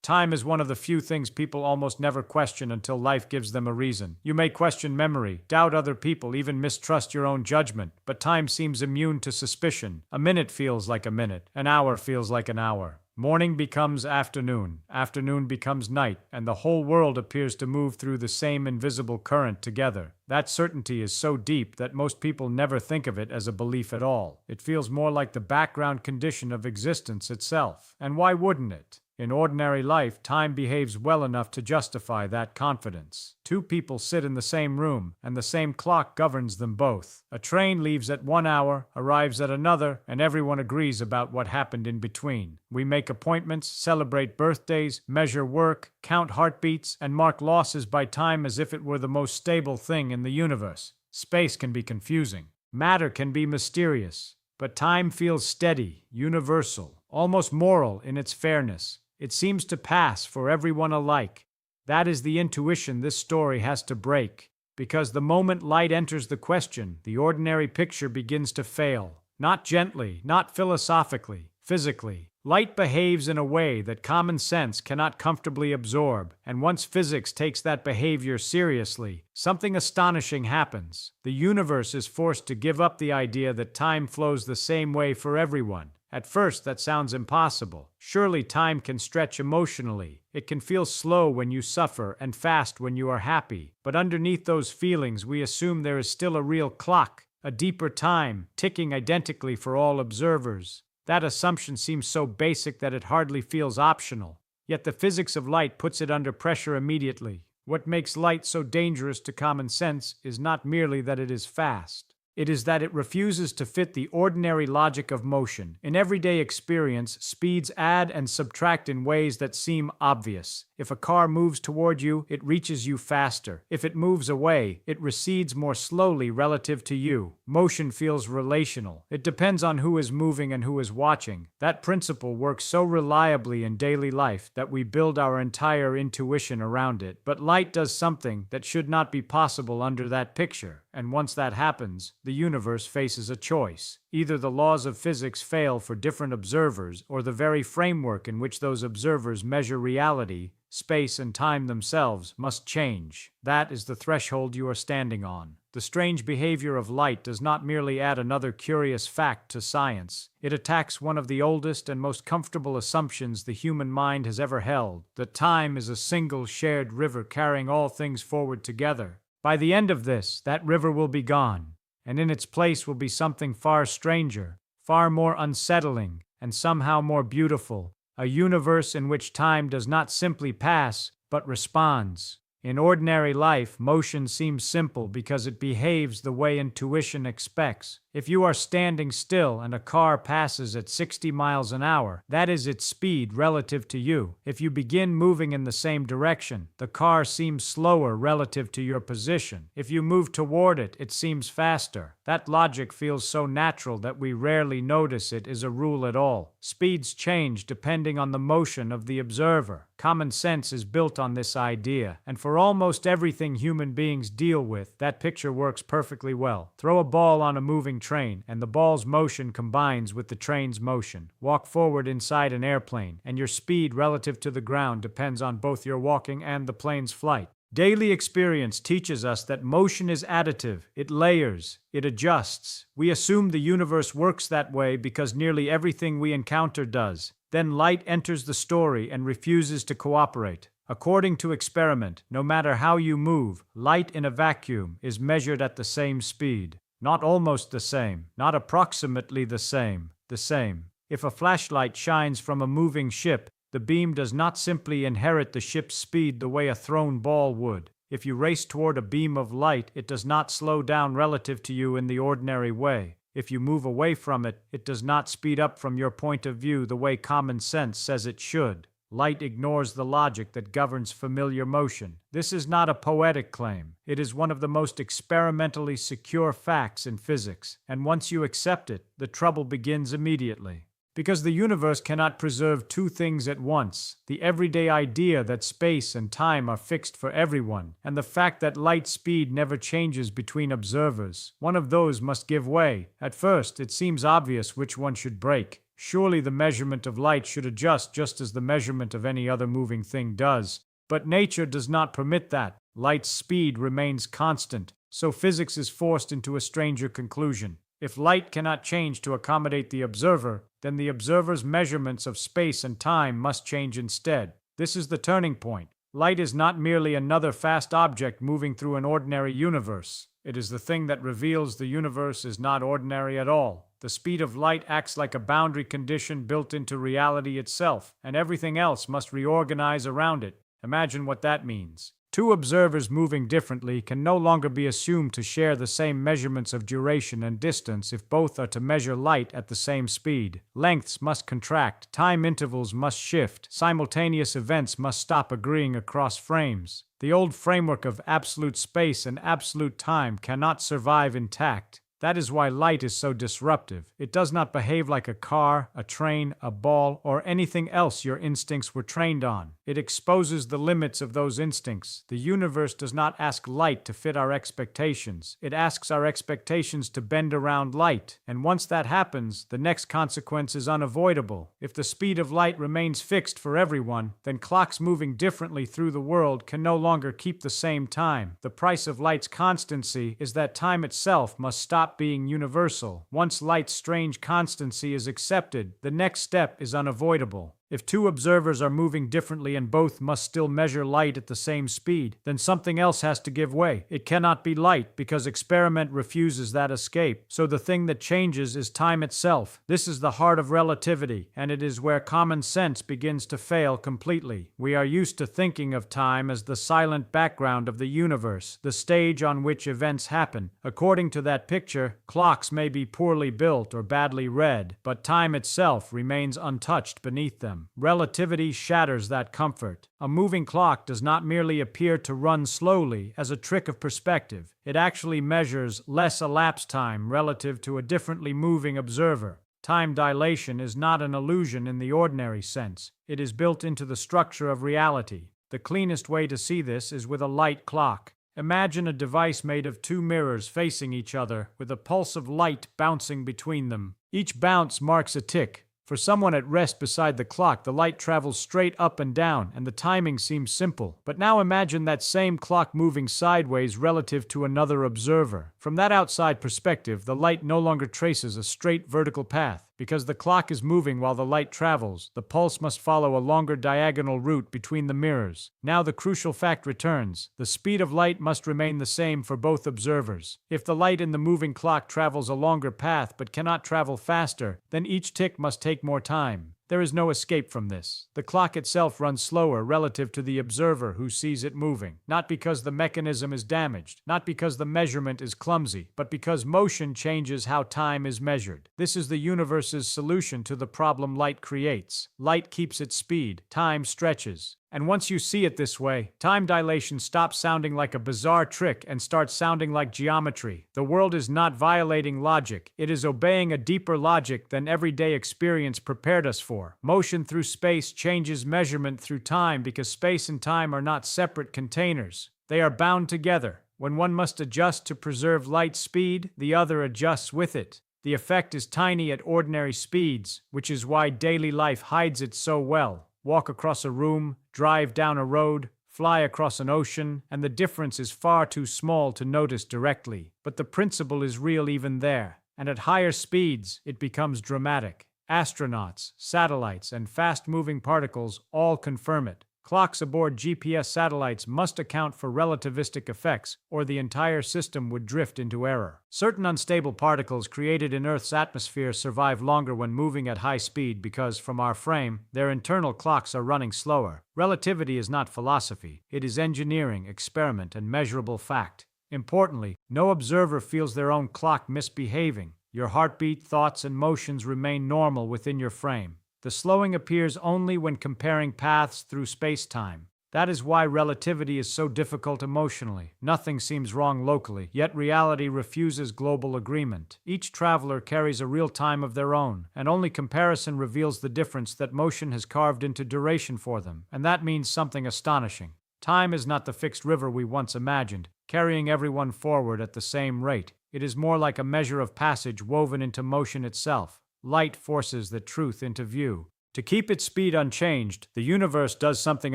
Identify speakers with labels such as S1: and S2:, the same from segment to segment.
S1: Time is one of the few things people almost never question until life gives them a reason. You may question memory, doubt other people, even mistrust your own judgment, but time seems immune to suspicion. A minute feels like a minute, an hour feels like an hour. Morning becomes afternoon, afternoon becomes night, and the whole world appears to move through the same invisible current together. That certainty is so deep that most people never think of it as a belief at all. It feels more like the background condition of existence itself. And why wouldn't it? In ordinary life, time behaves well enough to justify that confidence. Two people sit in the same room, and the same clock governs them both. A train leaves at 1 hour, arrives at another, and everyone agrees about what happened in between. We make appointments, celebrate birthdays, measure work, count heartbeats, and mark losses by time as if it were the most stable thing in the universe. Space can be confusing. Matter can be mysterious. But time feels steady, universal, almost moral in its fairness. It seems to pass for everyone alike. That is the intuition this story has to break, because the moment light enters the question, the ordinary picture begins to fail. Not gently, not philosophically, physically. Light behaves in a way that common sense cannot comfortably absorb, and once physics takes that behavior seriously, something astonishing happens. The universe is forced to give up the idea that time flows the same way for everyone. At first, that sounds impossible. Surely time can stretch emotionally. It can feel slow when you suffer and fast when you are happy. But underneath those feelings, we assume there is still a real clock, a deeper time, ticking identically for all observers. That assumption seems so basic that it hardly feels optional. Yet the physics of light puts it under pressure immediately. What makes light so dangerous to common sense is not merely that it is fast. It is that it refuses to fit the ordinary logic of motion. In everyday experience, speeds add and subtract in ways that seem obvious. If a car moves toward you, it reaches you faster. If it moves away, it recedes more slowly relative to you. Motion feels relational. It depends on who is moving and who is watching. That principle works so reliably in daily life that we build our entire intuition around it. But light does something that should not be possible under that picture. And once that happens, the universe faces a choice. Either the laws of physics fail for different observers, or the very framework in which those observers measure reality, space and time themselves, must change. That is the threshold you are standing on. The strange behavior of light does not merely add another curious fact to science. It attacks one of the oldest and most comfortable assumptions the human mind has ever held, that time is a single shared river carrying all things forward together. By the end of this, that river will be gone, and in its place will be something far stranger, far more unsettling, and somehow more beautiful, a universe in which time does not simply pass, but responds. In ordinary life, motion seems simple because it behaves the way intuition expects. If you are standing still and a car passes at 60 miles an hour, that is its speed relative to you. If you begin moving in the same direction, the car seems slower relative to your position. If you move toward it, it seems faster. That logic feels so natural that we rarely notice it as a rule at all. Speeds change depending on the motion of the observer. Common sense is built on this idea, and for almost everything human beings deal with, that picture works perfectly well. Throw a ball on a moving train, and the ball's motion combines with the train's motion. Walk forward inside an airplane, and your speed relative to the ground depends on both your walking and the plane's flight. Daily experience teaches us that motion is additive, it layers, it adjusts. We assume the universe works that way because nearly everything we encounter does. Then light enters the story and refuses to cooperate. According to experiment, no matter how you move, light in a vacuum is measured at the same speed. Not almost the same, not approximately the same, the same. If a flashlight shines from a moving ship, the beam does not simply inherit the ship's speed the way a thrown ball would. If you race toward a beam of light, it does not slow down relative to you in the ordinary way. If you move away from it, it does not speed up from your point of view the way common sense says it should. Light ignores the logic that governs familiar motion. This is not a poetic claim. It is one of the most experimentally secure facts in physics, and once you accept it, the trouble begins immediately. Because the universe cannot preserve two things at once, the everyday idea that space and time are fixed for everyone, and the fact that light speed never changes between observers. One of those must give way. At first, it seems obvious which one should break. Surely the measurement of light should adjust just as the measurement of any other moving thing does. But nature does not permit that. Light's speed remains constant, so physics is forced into a stranger conclusion. If light cannot change to accommodate the observer, then the observer's measurements of space and time must change instead. This is the turning point. Light is not merely another fast object moving through an ordinary universe. It is the thing that reveals the universe is not ordinary at all. The speed of light acts like a boundary condition built into reality itself, and everything else must reorganize around it. Imagine what that means. Two observers moving differently can no longer be assumed to share the same measurements of duration and distance if both are to measure light at the same speed. Lengths must contract, time intervals must shift, simultaneous events must stop agreeing across frames. The old framework of absolute space and absolute time cannot survive intact. That is why light is so disruptive. It does not behave like a car, a train, a ball, or anything else your instincts were trained on. It exposes the limits of those instincts. The universe does not ask light to fit our expectations. It asks our expectations to bend around light. And once that happens, the next consequence is unavoidable. If the speed of light remains fixed for everyone, then clocks moving differently through the world can no longer keep the same time. The price of light's constancy is that time itself must stop being universal. Once light's strange constancy is accepted, the next step is unavoidable. If two observers are moving differently and both must still measure light at the same speed, then something else has to give way. It cannot be light because experiment refuses that escape. So the thing that changes is time itself. This is the heart of relativity, and it is where common sense begins to fail completely. We are used to thinking of time as the silent background of the universe, the stage on which events happen. According to that picture, clocks may be poorly built or badly read, but time itself remains untouched beneath them. Relativity shatters that comfort. A moving clock does not merely appear to run slowly as a trick of perspective. It actually measures less elapsed time relative to a differently moving observer. Time dilation is not an illusion in the ordinary sense. It is built into the structure of reality. The cleanest way to see this is with a light clock. Imagine a device made of two mirrors facing each other, with a pulse of light bouncing between them. Each bounce marks a tick. For someone at rest beside the clock, the light travels straight up and down, and the timing seems simple. But now imagine that same clock moving sideways relative to another observer. From that outside perspective, the light no longer traces a straight vertical path. Because the clock is moving while the light travels, the pulse must follow a longer diagonal route between the mirrors. Now the crucial fact returns. The speed of light must remain the same for both observers. If the light in the moving clock travels a longer path but cannot travel faster, then each tick must take more time. There is no escape from this. The clock itself runs slower relative to the observer who sees it moving, not because the mechanism is damaged, not because the measurement is clumsy, but because motion changes how time is measured. This is the universe's solution to the problem light creates. Light keeps its speed, time stretches. And once you see it this way, time dilation stops sounding like a bizarre trick and starts sounding like geometry. The world is not violating logic. It is obeying a deeper logic than everyday experience prepared us for. Motion through space changes measurement through time because space and time are not separate containers. They are bound together. When one must adjust to preserve light speed, the other adjusts with it. The effect is tiny at ordinary speeds, which is why daily life hides it so well. Walk across a room, drive down a road, fly across an ocean, and the difference is far too small to notice directly. But the principle is real even there, and at higher speeds, it becomes dramatic. Astronauts, satellites, and fast-moving particles all confirm it. Clocks aboard GPS satellites must account for relativistic effects, or the entire system would drift into error. Certain unstable particles created in Earth's atmosphere survive longer when moving at high speed because, from our frame, their internal clocks are running slower. Relativity is not philosophy. It is engineering, experiment, and measurable fact. Importantly, no observer feels their own clock misbehaving. Your heartbeat, thoughts, and motions remain normal within your frame. The slowing appears only when comparing paths through space-time. That is why relativity is so difficult emotionally. Nothing seems wrong locally, yet reality refuses global agreement. Each traveler carries a real time of their own, and only comparison reveals the difference that motion has carved into duration for them. And that means something astonishing. Time is not the fixed river we once imagined, carrying everyone forward at the same rate. It is more like a measure of passage woven into motion itself. light forces the truth into view. To keep its speed unchanged, the universe does something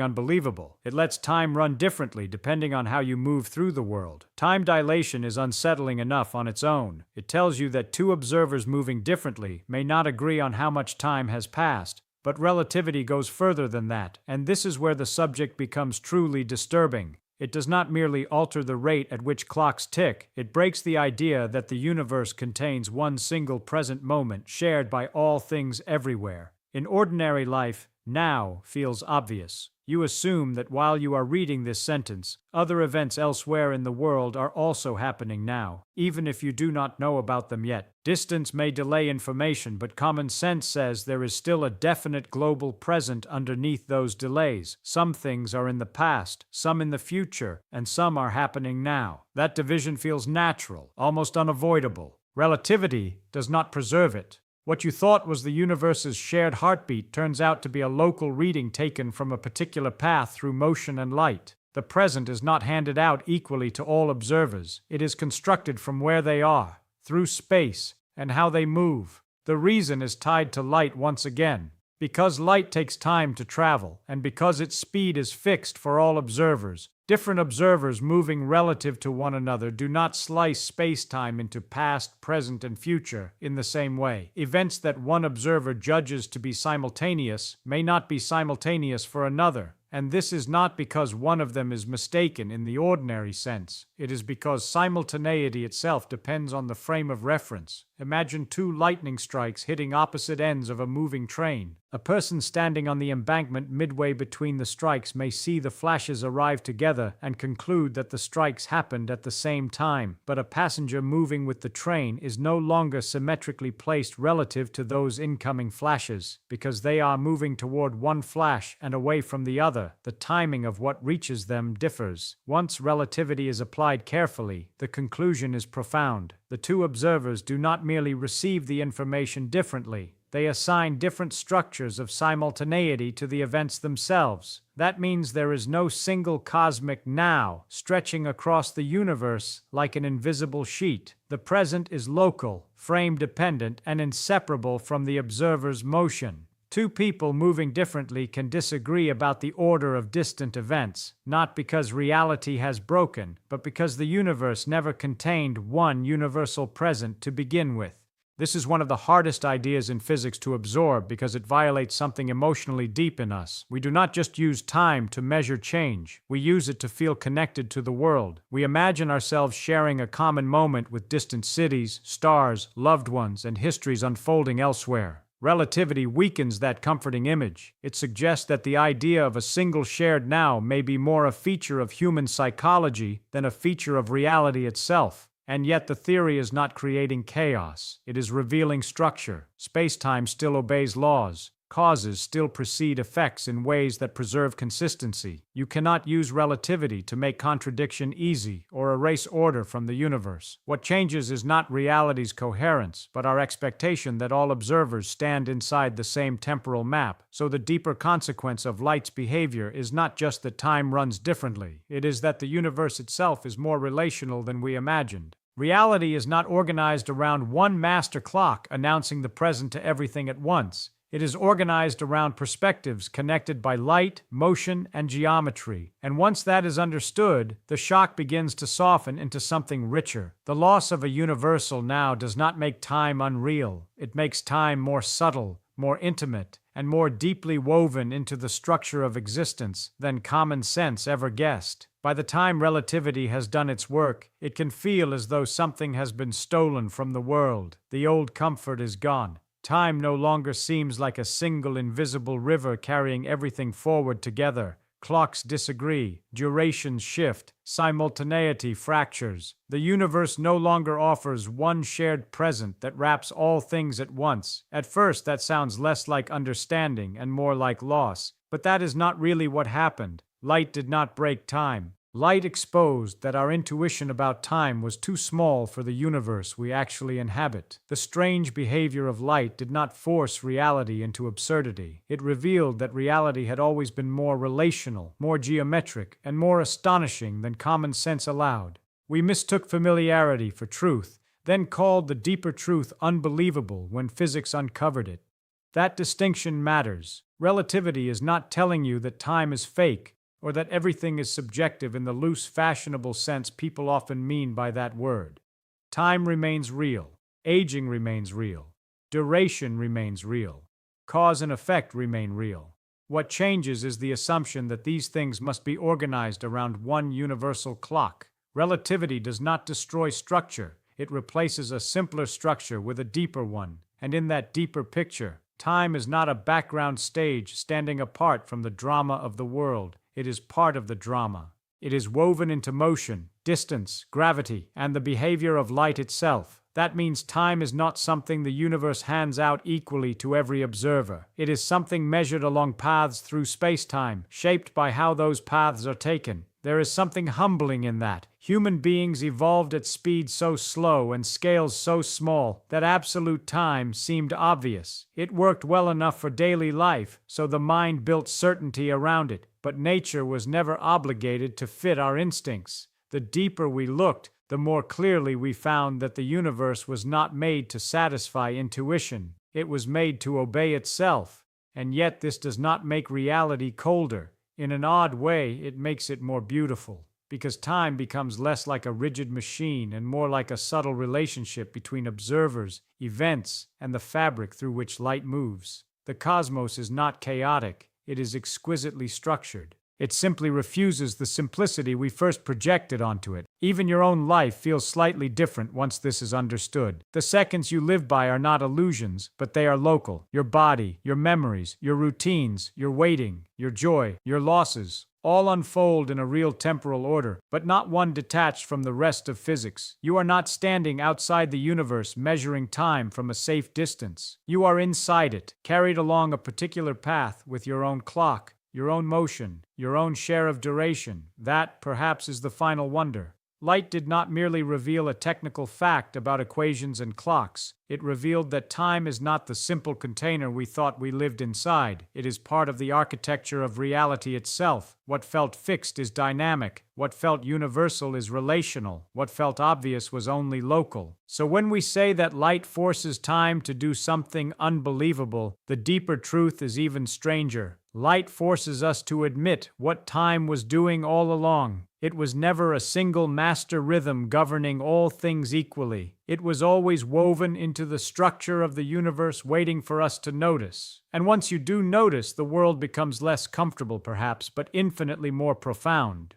S1: unbelievable. It lets time run differently depending on how you move through the world. Time dilation is unsettling enough on its own. It tells you that two observers moving differently may not agree on how much time has passed. But relativity goes further than that, and this is where the subject becomes truly disturbing. It does not merely alter the rate at which clocks tick, it breaks the idea that the universe contains one single present moment shared by all things everywhere. In ordinary life, now feels obvious. You assume that while you are reading this sentence, other events elsewhere in the world are also happening now, even if you do not know about them yet. Distance may delay information, but common sense says there is still a definite global present underneath those delays. Some things are in the past, some in the future, and some are happening now. That division feels natural, almost unavoidable. Relativity does not preserve it. What you thought was the universe's shared heartbeat turns out to be a local reading taken from a particular path through motion and light. The present is not handed out equally to all observers. It is constructed from where they are, through space, and how they move. The reason is tied to light once again. Because light takes time to travel, and because its speed is fixed for all observers, different observers moving relative to one another do not slice space-time into past, present, and future in the same way. Events that one observer judges to be simultaneous may not be simultaneous for another, and this is not because one of them is mistaken in the ordinary sense. It is because simultaneity itself depends on the frame of reference. Imagine two lightning strikes hitting opposite ends of a moving train. A person standing on the embankment midway between the strikes may see the flashes arrive together and conclude that the strikes happened at the same time, but a passenger moving with the train is no longer symmetrically placed relative to those incoming flashes, because they are moving toward one flash and away from the other. The timing of what reaches them differs. Once relativity is applied carefully, the conclusion is profound. The two observers do not merely receive the information differently, they assign different structures of simultaneity to the events themselves. That means there is no single cosmic now stretching across the universe like an invisible sheet. The present is local, frame-dependent, and inseparable from the observer's motion. Two people moving differently can disagree about the order of distant events, not because reality has broken, but because the universe never contained one universal present to begin with. This is one of the hardest ideas in physics to absorb because it violates something emotionally deep in us. We do not just use time to measure change. We use it to feel connected to the world. We imagine ourselves sharing a common moment with distant cities, stars, loved ones, and histories unfolding elsewhere. Relativity weakens that comforting image. It suggests that the idea of a single shared now may be more a feature of human psychology than a feature of reality itself. And yet the theory is not creating chaos. It is revealing structure. Space-time still obeys laws. Causes still precede effects in ways that preserve consistency. You cannot use relativity to make contradiction easy or erase order from the universe. What changes is not reality's coherence, but our expectation that all observers stand inside the same temporal map. So the deeper consequence of light's behavior is not just that time runs differently. It is that the universe itself is more relational than we imagined. Reality is not organized around one master clock announcing the present to everything at once. It is organized around perspectives connected by light, motion, and geometry. And once that is understood, the shock begins to soften into something richer. The loss of a universal now does not make time unreal. It makes time more subtle, more intimate, and more deeply woven into the structure of existence than common sense ever guessed. By the time relativity has done its work, it can feel as though something has been stolen from the world. The old comfort is gone. Time no longer seems like a single invisible river carrying everything forward together. Clocks disagree, durations shift, simultaneity fractures. The universe no longer offers one shared present that wraps all things at once. At first, that sounds less like understanding and more like loss, but that is not really what happened. Light did not break time. Light exposed that our intuition about time was too small for the universe we actually inhabit. The strange behavior of light did not force reality into absurdity. It revealed that reality had always been more relational, more geometric, and more astonishing than common sense allowed. We mistook familiarity for truth, then called the deeper truth unbelievable when physics uncovered it. That distinction matters. Relativity is not telling you that time is fake, or that everything is subjective in the loose, fashionable sense people often mean by that word. Time remains real. Aging remains real. Duration remains real. Cause and effect remain real. What changes is the assumption that these things must be organized around one universal clock. Relativity does not destroy structure. It replaces a simpler structure with a deeper one. And in that deeper picture, time is not a background stage standing apart from the drama of the world. It is part of the drama. It is woven into motion, distance, gravity, and the behavior of light itself. That means time is not something the universe hands out equally to every observer. It is something measured along paths through space-time, shaped by how those paths are taken. There is something humbling in that. Human beings evolved at speeds so slow and scales so small that absolute time seemed obvious. It worked well enough for daily life, so the mind built certainty around it. But nature was never obligated to fit our instincts. The deeper we looked, the more clearly we found that the universe was not made to satisfy intuition. It was made to obey itself. And yet this does not make reality colder. In an odd way, it makes it more beautiful, because time becomes less like a rigid machine and more like a subtle relationship between observers, events, and the fabric through which light moves. The cosmos is not chaotic, it is exquisitely structured. It simply refuses the simplicity we first projected onto it. Even your own life feels slightly different once this is understood. The seconds you live by are not illusions, but they are local. Your body, your memories, your routines, your waiting, your joy, your losses, all unfold in a real temporal order, but not one detached from the rest of physics. You are not standing outside the universe measuring time from a safe distance. You are inside it, carried along a particular path with your own clock, your own motion, your own share of duration. That, perhaps, is the final wonder. Light did not merely reveal a technical fact about equations and clocks. It revealed that time is not the simple container we thought we lived inside. It is part of the architecture of reality itself. What felt fixed is dynamic. What felt universal is relational. What felt obvious was only local. So when we say that light forces time to do something unbelievable, the deeper truth is even stranger. Light forces us to admit what time was doing all along. It was never a single master rhythm governing all things equally. It was always woven into the structure of the universe, waiting for us to notice. And once you do notice, the world becomes less comfortable perhaps, but infinitely more profound.